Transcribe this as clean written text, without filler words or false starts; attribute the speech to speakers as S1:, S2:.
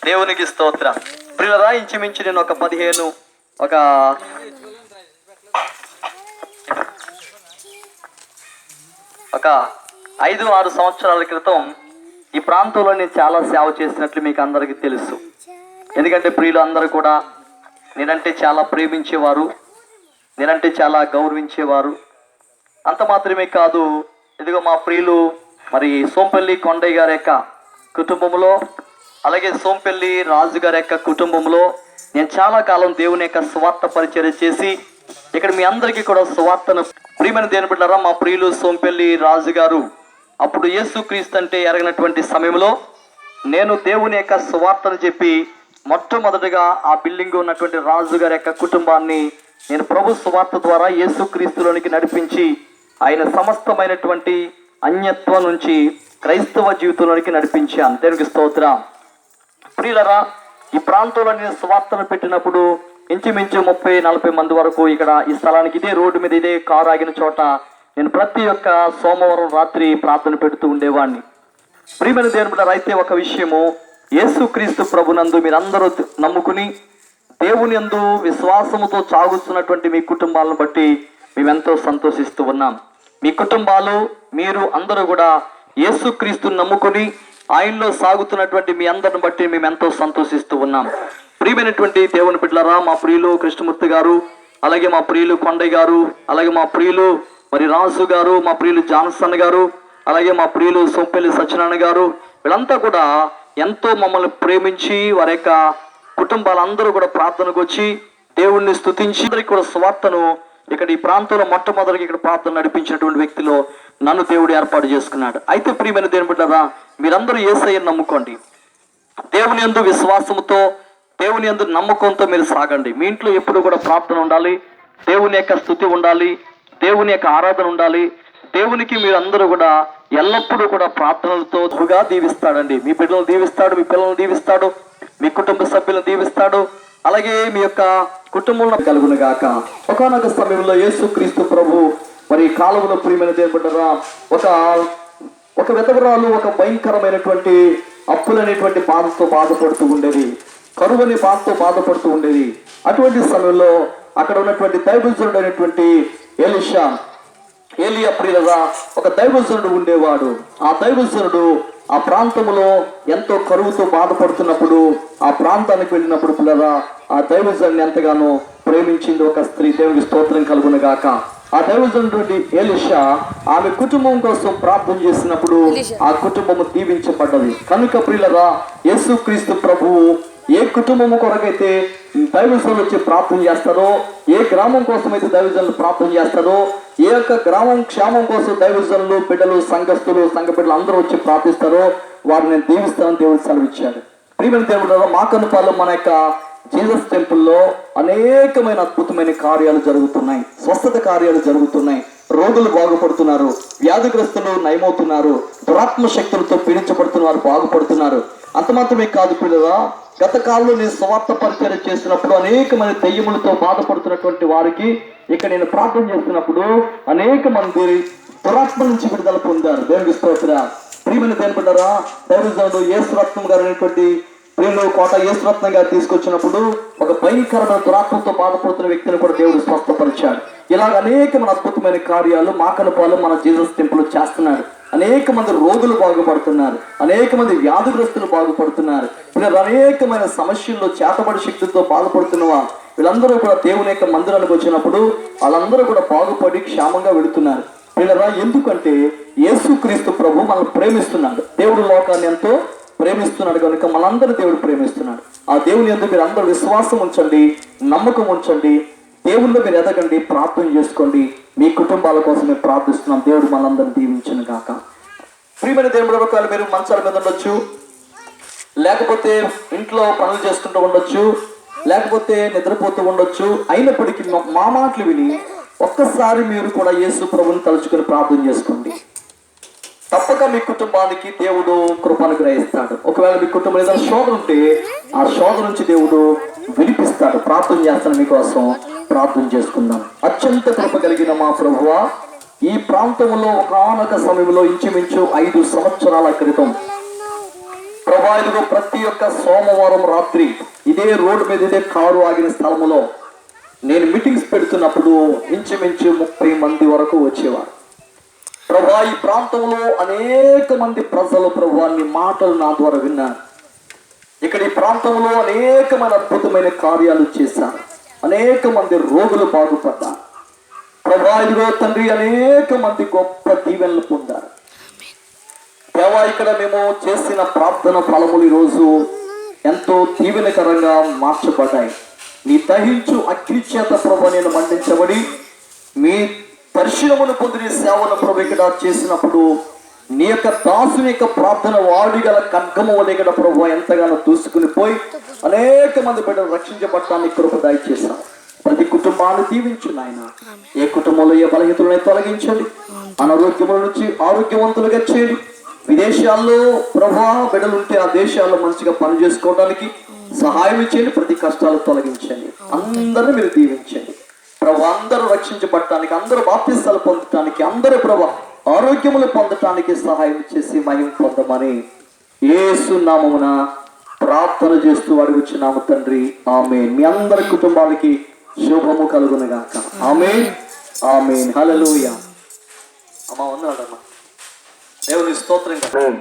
S1: దేవునికి స్తోత్రం. ప్రియులరా, ఇంచుమించు నేను ఒక 5-6 సంవత్సరాల క్రితం ఈ ప్రాంతంలో నేను చాలా సేవ చేసినట్లు మీకు అందరికీ తెలుసు. ఎందుకంటే ప్రియులు అందరూ కూడా నేనంటే చాలా ప్రేమించేవారు, నేనంటే చాలా గౌరవించేవారు. అంత మాత్రమే కాదు, ఇదిగో మా ప్రియులు మరి సోంపల్లి కొండయ్య గారి యొక్క కుటుంబంలో, అలాగే సోంపల్లి రాజు గారి యొక్క కుటుంబంలో నేను చాలా కాలం దేవుని యొక్క స్వార్థ పరిచర్య చేసి ఇక్కడ మీ అందరికీ కూడా స్వార్థను ప్రియమైన దేవుని బిడ్డలారా, మా ప్రియులు సోంపల్లి రాజు గారు అప్పుడు యేసుక్రీస్తు అంటే ఎరగినటువంటి సమయంలో నేను దేవుని యొక్క స్వార్థను చెప్పి మొట్టమొదటిగా ఆ బిల్డింగ్ ఉన్నటువంటి రాజు గారి యొక్క కుటుంబాన్ని నేను ప్రభు స్వార్థ ద్వారా యేసుక్రీస్తులోనికి నడిపించి ఆయన సమస్తమైనటువంటి అన్యత్వం నుంచి క్రైస్తవ జీవితంలోనికి నడిపించాను. దేవునికి స్తోత్రం. ప్రియులరా, ఈ ప్రాంతంలో నేను స్వార్థను పెట్టినప్పుడు ఇంచుమించు 30-40 మంది వరకు ఇక్కడ ఈ స్థలానికి ఇదే రోడ్డు మీద ఇదే కారు ఆగిన చోట నేను ప్రతి ఒక్క సోమవారం రాత్రి ప్రార్థన పెడుతూ ఉండేవాడిని. ప్రియమైన దేవుని బిడ్డలారా, అయితే ఒక విషయము, యేసుక్రీస్తు ప్రభునందు మీరందరూ నమ్ముకుని దేవుని యందు విశ్వాసముతో సాగుతున్నటువంటి మీ కుటుంబాలను బట్టి మేమెంతో సంతోషిస్తూ ఉన్నాం. మీ కుటుంబాలు మీరు అందరూ కూడా యేసుక్రీస్తుని నమ్ముకుని ఆయనలో సాగుతున్నటువంటి మీ అందరిని బట్టి మేమెంతో సంతోషిస్తూ ఉన్నాం. ప్రియమైనటువంటి దేవుని బిడ్డలారా, మా ప్రియులు కృష్ణమూర్తి గారు, అలాగే మా ప్రియులు కొండయ్య గారు, అలాగే మా ప్రియులు మరి రాజు గారు, మా ప్రియులు జాన్సన్ గారు, అలాగే మా ప్రియులు సోంపల్లి సత్యనారాయణ గారు, వీళ్ళంతా కూడా ఎంతో మమ్మల్ని ప్రేమించి వారి యొక్క కుటుంబాలందరూ కూడా ప్రార్థనకు వచ్చి దేవుణ్ణి స్తుతించి అందరికీ కూడా స్వార్థను ఇక్కడ ఈ ప్రాంతంలో మొట్టమొదటిగా ఇక్కడ ప్రార్థన నడిపించినటువంటి వ్యక్తిలో నన్ను దేవుడు ఏర్పాటు చేసుకున్నాడు. అయితే ప్రియమైన దేవుని బిడ్డలారా, మీరందరూ యేసయ్యను నమ్ముకోండి. దేవుని యందు విశ్వాసముతో, దేవుని యందు నమ్మకంతో మీరు సాగండి. మీ ఇంట్లో ఎప్పుడు కూడా ప్రార్థన ఉండాలి, దేవుని యొక్క స్తుతి ఉండాలి, దేవుని యొక్క ఆరాధన ఉండాలి. దేవునికి మీరు అందరూ కూడా ఎల్లప్పుడూ కూడా ప్రార్థనలతో దీవిస్తాడండి. మీ బిడ్డలను దీవిస్తాడు, మీ పిల్లలను దీవిస్తాడు, మీ కుటుంబ సభ్యులను దీవిస్తాడు, అలాగే మీ యొక్క కుటుంబంలో కలుగును గాక. ఒకనొక సమయంలో యేసుక్రీస్తు ప్రభు మరి కాలంలో ప్రియమైన దేవుని బిడ్డలారా, ఒక విధవరాలు ఒక భయంకరమైనటువంటి అప్పులనేటువంటి బాధతో బాధపడుతూ ఉండేది, కరువుని బాధతో బాధపడుతూ ఉండేది. అటువంటి సమయంలో అక్కడ ఉన్నటువంటి దైవజనుడు అయినటువంటి ఏలియా ప్రియులరా, ఒక దైవజనుడు ఉండేవాడు. ఆ దైవజనుడు ఆ ప్రాంతంలో ఎంతో కరువుతో బాధపడుతున్నప్పుడు ఆ ప్రాంతానికి వెళ్ళినప్పుడు పిల్లరా, ఆ దైవజనుడిని ఎంతగానో ప్రేమించింది ఒక స్త్రీ. దేవునికి స్తోత్రం కలుగును గాక. ఆ దైవజనుడు ఎలీషా ఆమె కుటుంబం కోసం ప్రార్థన చేసినప్పుడు ఆ కుటుంబము దీవించబడ్డది. కనుక ప్రియులరా, యేసుక్రీస్తు ప్రభువు ఏ కుటుంబము కొరకైతే దైవజనులు వచ్చి ప్రార్థన చేస్తారో, ఏ గ్రామం కోసం అయితే దైవజనులు ప్రార్థన చేస్తారో, ఏ యొక్క గ్రామం క్షేమం కోసం దైవజనులు బిడ్డలు సంఘస్థులు సంఘ బిడ్డలు అందరూ వచ్చి ప్రార్థిస్తారో వారిని నేను దీవిస్తానని దేవుడు సెలవిచ్చాడు. ప్రియమైన దేవుడు, మా కనుపాలో మన యొక్క జీసస్ టెంపుల్లో అనేకమైన అద్భుతమైన కార్యాలు జరుగుతున్నాయి, స్వస్థత కార్యాలు జరుగుతున్నాయి, రోగులు బాగుపడుతున్నారు, వ్యాధిగ్రస్తులు నయమవుతున్నారు, దురాత్మ శక్తులతో పీడించబడుతున్న వారు బాగుపడుతున్నారు. అంత మాత్రమే కాదు పిల్లరా, గత కాలంలో నేను స్వార్థ పరిచర్య చేసినప్పుడు అనేక మంది దెయ్యములతో బాధపడుతున్నటువంటి వారికి ఇక్కడ నేను ప్రార్థన చేస్తున్నప్పుడు అనేక మంది దురాత్మ నుంచి విడుదల పొందారు. దేవునికి స్తోత్రం. ప్రియమైన దేవుని బిడ్డలారా, దైవజనుడు యేసురత్నం గారు అనేటువంటి ప్రియులు కోట యేసురత్నం గారు తీసుకొచ్చినప్పుడు ఒక భయంకరమైన దురాత్మతో బాధపడుతున్న వ్యక్తిని కూడా దేవుడు స్వస్థపరిచాడు. ఇలాగ అనేకమైన అద్భుతమైన కార్యాలు మా కనుపాలు మన జీసస్ టెంపుల్ చేస్తున్నాడు. అనేక మంది రోగులు బాగుపడుతున్నారు, అనేక మంది వ్యాధిగ్రస్తులు బాగుపడుతున్నారు. వీళ్ళు అనేకమైన సమస్యల్లో చేతబడి శక్తితో బాధపడుతున్న వీళ్ళందరూ కూడా దేవుని యొక్క మందిరానికి వచ్చినప్పుడు వాళ్ళందరూ కూడా బాగుపడి క్షేమంగా వెళుతున్నారు. వీళ్ళరా, ఎందుకంటే యేసుక్రీస్తు ప్రభు మనల్ని ప్రేమిస్తున్నాడు. దేవుడు లోకాన్ని ఎంతో ప్రేమిస్తున్నాడు కనుక మనందరూ దేవుడు ప్రేమిస్తున్నాడు. ఆ దేవుని యందు మీరు అందరూ విశ్వాసం ఉంచండి, నమ్మకం ఉంచండి, దేవుళ్ళు మీరు ఎదగండి, ప్రార్థన చేసుకోండి. మీ కుటుంబాల కోసం మేము ప్రార్థిస్తున్నాం. దేవుడు మనందరినీ దీవించును గాక. ప్రియమైన దేవుడు, ఒకవేళ మీరు మంచాల మీద ఉండొచ్చు, లేకపోతే ఇంట్లో పనులు చేసుకుంటూ ఉండొచ్చు, లేకపోతే నిద్రపోతూ ఉండొచ్చు. అయినప్పటికీ మా మాటలు విని ఒక్కసారి మీరు కూడా యేసు ప్రభుని తలుచుకొని ప్రార్థన చేసుకోండి. తప్పక మీ కుటుంబానికి దేవుడు కృపను గ్రహిస్తాడు. ఒకవేళ మీ కుటుంబం ఏదైనా శోధన ఉంటే ఆ శోధన నుంచి దేవుడు విడిపిస్తాడు. ప్రార్థన చేస్తాను, మీకోసం ప్రార్థన చేసుకుందాం. అత్యంత కృప కలిగిన మా ప్రభువా, ఈ ప్రాంతంలో ఒకానొక సమయంలో ఇంచుమించు 5 సంవత్సరాల క్రితం ప్రభా ఇదిగో ప్రతి ఒక్క సోమవారం రాత్రి ఇదే రోడ్డు మీద ఇదే కారు ఆగిన స్థలంలో నేను మీటింగ్స్ పెడుతున్నప్పుడు ఇంచుమించు 30 మంది వరకు వచ్చేవారు. ప్రభా ఈ ప్రాంతంలో అనేక మంది ప్రజలు ప్రభా నీ మాటలు నా ద్వారా విన్నారు. ఇక్కడ ఈ ప్రాంతంలో అనేకమైన అద్భుతమైన కార్యాలు చేశారు. అనేక మంది రోగులు బాగుపడ్డారు. ప్రభా ఇదిగో తండ్రి అనేక మంది గొప్ప దీవెనలు పొందారు. దేవా ఇక్కడ మేము చేసిన ప్రార్థన ఫలములు ఈరోజు ఎంతో దీవెనకరంగా మార్చబడ్డాయి. నీ దహించు అగ్ని చేత ప్రభు నేను మండించబడి మీ దర్శనమును పొందిన సేవను ప్రభు ఇక్కడ చేసినప్పుడు నీ యొక్క దాసుని యొక్క ప్రార్థన వాడిగల ఖడ్గము వలె ఇక్కడ ప్రభు ఎంతగానో దూసుకుని పోయి అనేక మంది బిడ్డలు రక్షించబడటానికి కృప దయచేశాం. ప్రతి కుటుంబాన్ని దీవించు నాయన. ఏ కుటుంబంలో ఏ బలహీనతలను తొలగించండి. అనారోగ్యముల నుంచి ఆరోగ్యవంతులుగా చేయండి. విదేశాల్లో ప్రభా బిడ్డలు ఉంటే ఆ దేశాల్లో మంచిగా పని చేసుకోవడానికి సహాయం చేయండి. ప్రతి కష్టాలు తొలగించండి. అందరూ మీరు దీవించండి ప్రభు. అందరూ రక్షించబడటానికి, అందరూ బాప్తిస్తాలు పొందటానికి, అందరూ ప్రభు ఆరోగ్యములు పొందటానికి సహాయం చేసి మహిమ పొందమని యేసు నామమున ప్రార్థన చేస్తూ అడుగుచున్నాము తండ్రి. ఆమేన్. మీ అందరి కుటుంబాలకి శుభము కలుగునుగాక. ఆమేన్, ఆమేన్. హల్లెలూయా. అమ్మా ఉన్నాడమ్మా. దేవుని స్తోత్రం.